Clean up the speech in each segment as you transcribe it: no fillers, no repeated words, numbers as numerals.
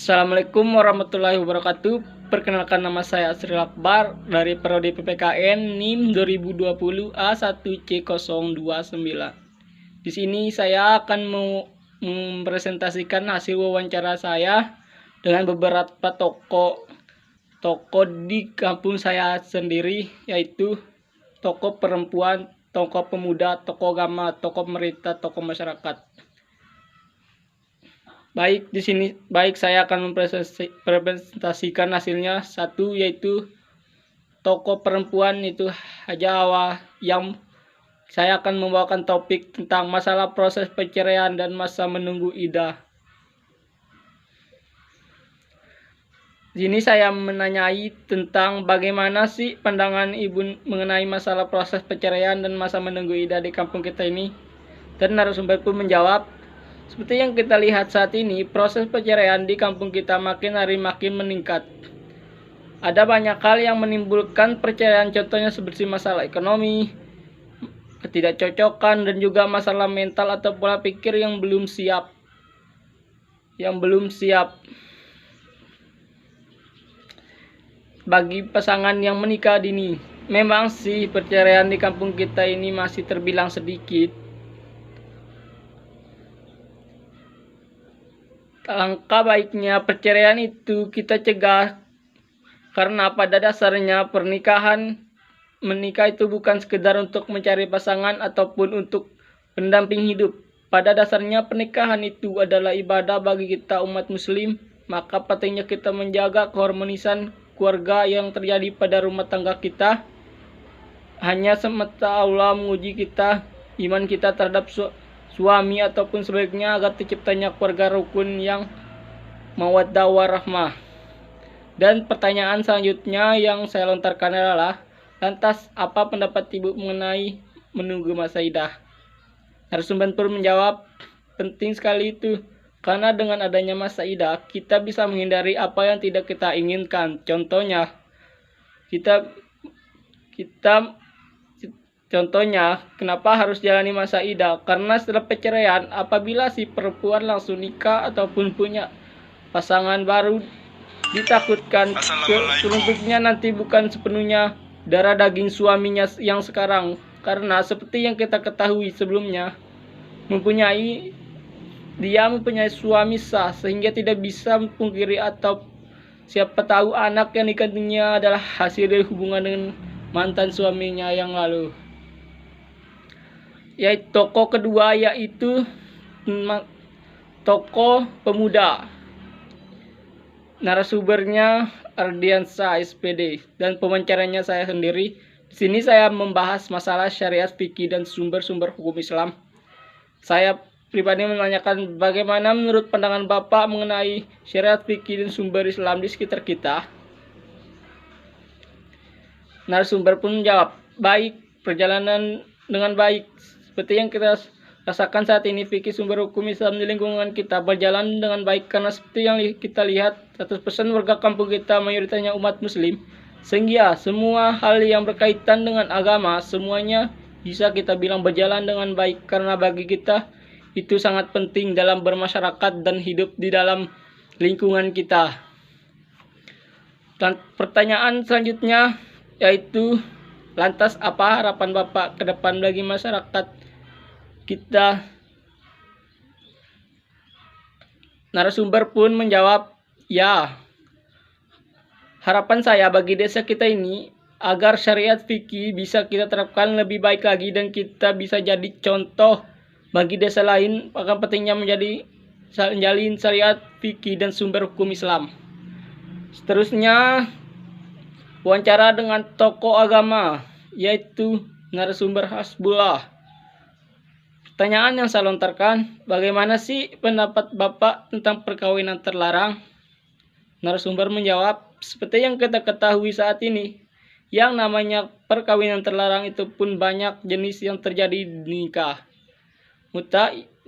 Assalamualaikum warahmatullahi wabarakatuh. Perkenalkan, nama saya Asril Akbar dari Prodi PPKN NIM 2020 A1C029. Di sini saya akan mempresentasikan hasil wawancara saya dengan beberapa tokoh di kampung saya sendiri, yaitu tokoh perempuan, tokoh pemuda, tokoh agama, tokoh pemerintah, tokoh masyarakat. Baik, saya akan mempresentasikan hasilnya. Satu, yaitu tokoh perempuan, itu Haja Hawa, yang saya akan membawakan topik tentang masalah proses perceraian dan masa menunggu idah. Di sini saya menanyai tentang bagaimana sih pandangan ibu mengenai masalah proses perceraian dan masa menunggu idah di kampung kita ini. Dan narasumber pun menjawab, seperti yang kita lihat saat ini, proses perceraian di kampung kita makin hari makin meningkat. Ada banyak hal yang menimbulkan perceraian, contohnya seperti masalah ekonomi, ketidakcocokan, dan juga masalah mental atau pola pikir yang belum siap. Bagi pasangan yang menikah dini, memang sih perceraian di kampung kita ini masih terbilang sedikit. Langkah baiknya perceraian itu kita cegah, karena pada dasarnya menikah itu bukan sekedar untuk mencari pasangan ataupun untuk pendamping hidup. Pada dasarnya pernikahan itu adalah ibadah bagi kita umat muslim, maka pentingnya kita menjaga keharmonisan keluarga yang terjadi pada rumah tangga kita. Hanya semata Allah menguji kita, iman kita terhadap suami ataupun sebaliknya, agar terciptanya keluarga rukun yang mawaddah warahmah. Dan pertanyaan selanjutnya yang saya lontarkan adalah, lantas apa pendapat ibu mengenai menunggu masa idah? Narasumber pun menjawab, penting sekali itu, karena dengan adanya masa idah kita bisa menghindari apa yang tidak kita inginkan. Contohnya, kenapa harus jalani masa idah? Karena setelah perceraian, apabila si perempuan langsung nikah ataupun punya pasangan baru, ditakutkan teruntuknya nanti bukan sepenuhnya darah daging suaminya yang sekarang. Karena seperti yang kita ketahui sebelumnya, dia mempunyai suami sah, sehingga tidak bisa mempungkiri atau siapa tahu anak yang dikandungnya adalah hasil dari hubungan dengan mantan suaminya yang lalu. Yaitu tokoh kedua, yaitu tokoh pemuda. Narasumbernya Ardiansa SPD dan pewawancaranya saya sendiri. Di sini saya membahas masalah syariat fikih dan sumber-sumber hukum Islam. Saya pribadi menanyakan bagaimana menurut pandangan Bapak mengenai syariat fikih dan sumber Islam di sekitar kita. Narasumber pun menjawab, baik, perjalanan dengan baik. Seperti yang kita rasakan saat ini, fikih sumber hukum Islam di lingkungan kita berjalan dengan baik, karena seperti yang kita lihat, 100% warga kampung kita mayoritasnya umat muslim, sehingga semua hal yang berkaitan dengan agama semuanya bisa kita bilang berjalan dengan baik, karena bagi kita itu sangat penting dalam bermasyarakat dan hidup di dalam lingkungan kita. Dan pertanyaan selanjutnya yaitu, lantas apa harapan Bapak ke depan bagi masyarakat kita? Narasumber pun menjawab, ya, harapan saya bagi desa kita ini agar syariat fikih bisa kita terapkan lebih baik lagi dan kita bisa jadi contoh bagi desa lain akan pentingnya menjalin syariat fikih dan sumber hukum Islam. Seterusnya, wawancara dengan tokoh agama, yaitu narasumber Hasbullah. Pertanyaan yang saya lontarkan, bagaimana sih pendapat Bapak tentang perkawinan terlarang? Narasumber menjawab, seperti yang kita ketahui saat ini, yang namanya perkawinan terlarang itu pun banyak jenis yang terjadi di nikah.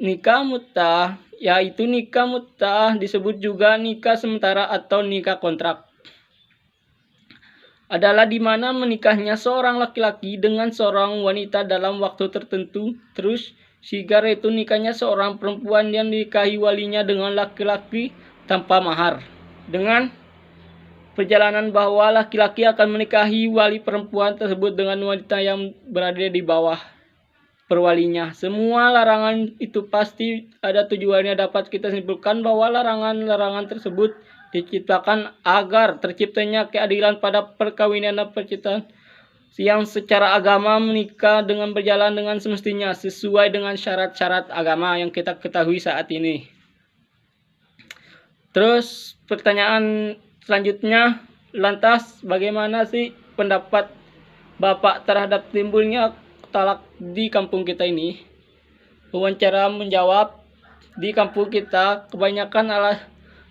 Nikah muta, yaitu nikah muta disebut juga nikah sementara atau nikah kontrak, adalah di mana menikahnya seorang laki-laki dengan seorang wanita dalam waktu tertentu. Terus sigar itu nikahnya seorang perempuan yang dinikahi walinya dengan laki-laki tanpa mahar. Dengan perjalanan bahwa laki-laki akan menikahi wali perempuan tersebut dengan wanita yang berada di bawah perwalinya. Semua larangan itu pasti ada tujuannya. Dapat kita simpulkan bahwa larangan-larangan tersebut diciptakan agar terciptanya keadilan pada perkawinan dan percintaan yang secara agama menikah dengan berjalan dengan semestinya sesuai dengan syarat-syarat agama yang kita ketahui saat ini. Terus pertanyaan selanjutnya, lantas bagaimana sih pendapat Bapak terhadap timbulnya talak di kampung kita ini? Wawancara menjawab, di kampung kita kebanyakan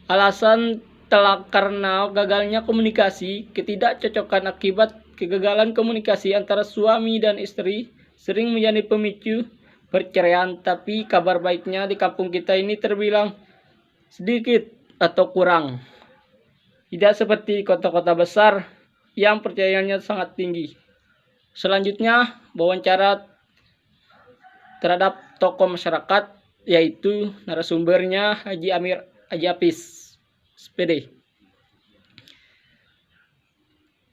alasan talak karena gagalnya komunikasi, ketidakcocokan akibat kegagalan komunikasi antara suami dan istri sering menjadi pemicu perceraian. Tapi kabar baiknya di kampung kita ini terbilang sedikit atau kurang. Tidak seperti kota-kota besar yang perceraiannya sangat tinggi. Selanjutnya, wawancara terhadap tokoh masyarakat, yaitu narasumbernya Haji Amir Haji Apis, SPD.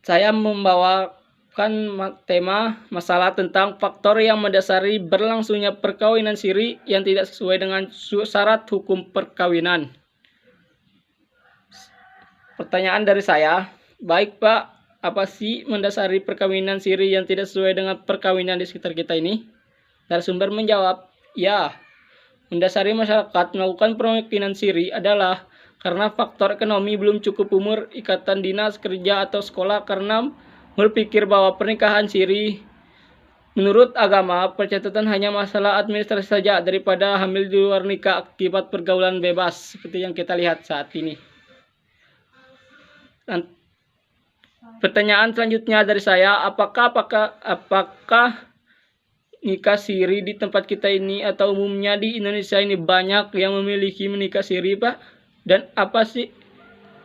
Saya membawakan tema masalah tentang faktor yang mendasari berlangsungnya perkawinan siri yang tidak sesuai dengan syarat hukum perkawinan. Pertanyaan dari saya, baik Pak, apa sih mendasari perkawinan siri yang tidak sesuai dengan perkawinan di sekitar kita ini? Narasumber menjawab, ya, mendasari masyarakat melakukan perkawinan siri adalah karena faktor ekonomi, belum cukup umur, ikatan dinas, kerja, atau sekolah, karena berpikir bahwa pernikahan siri menurut agama percatatan hanya masalah administrasi saja daripada hamil di luar nikah akibat pergaulan bebas seperti yang kita lihat saat ini. Dan pertanyaan selanjutnya dari saya, apakah nikah siri di tempat kita ini atau umumnya di Indonesia ini banyak yang memiliki menikah siri, Pak? Dan apa sih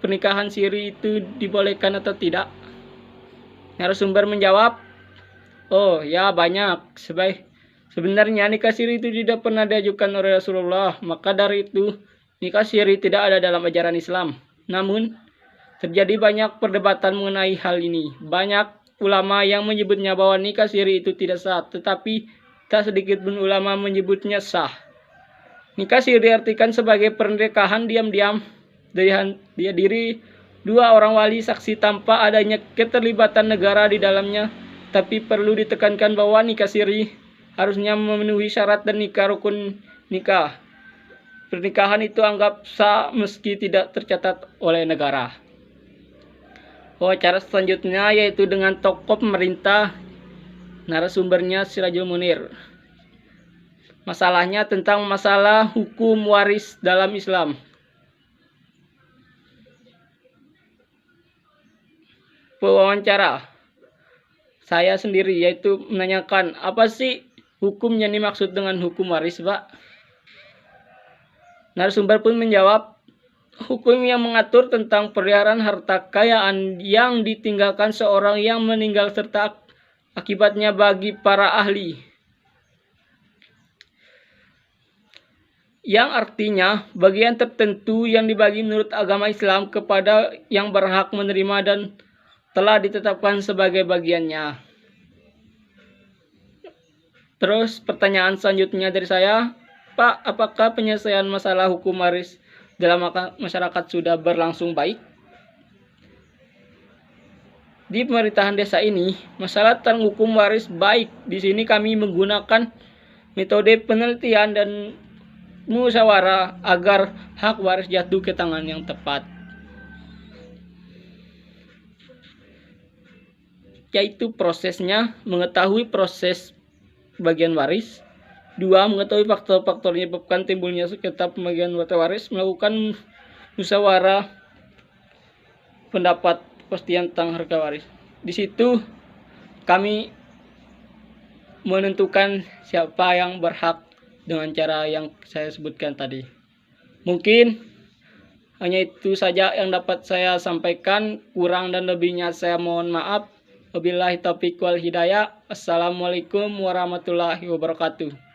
pernikahan siri itu dibolehkan atau tidak? Narasumber menjawab, oh ya banyak. Sebenarnya nikah siri itu tidak pernah diajukan oleh Rasulullah. Maka dari itu nikah siri tidak ada dalam ajaran Islam. Namun terjadi banyak perdebatan mengenai hal ini. Banyak ulama yang menyebutnya bahwa nikah siri itu tidak sah. Tetapi tak sedikit pun ulama menyebutnya sah. Nikah siri diartikan sebagai pernikahan diam-diam dihadiri dua orang wali saksi tanpa adanya keterlibatan negara di dalamnya. Tapi perlu ditekankan bahwa nikah siri harusnya memenuhi syarat dan rukun nikah. Pernikahan itu anggap sah meski tidak tercatat oleh negara. Wawancara selanjutnya yaitu dengan tokoh pemerintah, narasumbernya Sirajul Munir. Masalahnya tentang masalah hukum waris dalam Islam. Pewawancara saya sendiri yaitu menanyakan, apa sih hukum yang dimaksud dengan hukum waris, Pak? Narasumber pun menjawab, hukum yang mengatur tentang peliharaan harta kekayaan yang ditinggalkan seorang yang meninggal serta akibatnya bagi para ahli. Yang artinya bagian tertentu yang dibagi menurut agama Islam kepada yang berhak menerima dan telah ditetapkan sebagai bagiannya. Terus pertanyaan selanjutnya dari saya, Pak, apakah penyelesaian masalah hukum waris dalam masyarakat sudah berlangsung baik? Di pemerintahan desa ini, masalah tentang hukum waris baik. Di sini kami menggunakan metode penelitian dan musyawarah agar hak waris jatuh ke tangan yang tepat, yaitu prosesnya mengetahui proses bagian waris, 2. Mengetahui faktor-faktor yang menyebabkan timbulnya sengketa pembagian harta waris, melakukan musyawarah pendapat kepastian tentang harga waris. Di situ kami menentukan siapa yang berhak dengan cara yang saya sebutkan tadi. Mungkin hanya itu saja yang dapat saya sampaikan. Kurang dan lebihnya saya mohon maaf. Wabillahi taufiq wal hidayah. Assalamualaikum warahmatullahi wabarakatuh.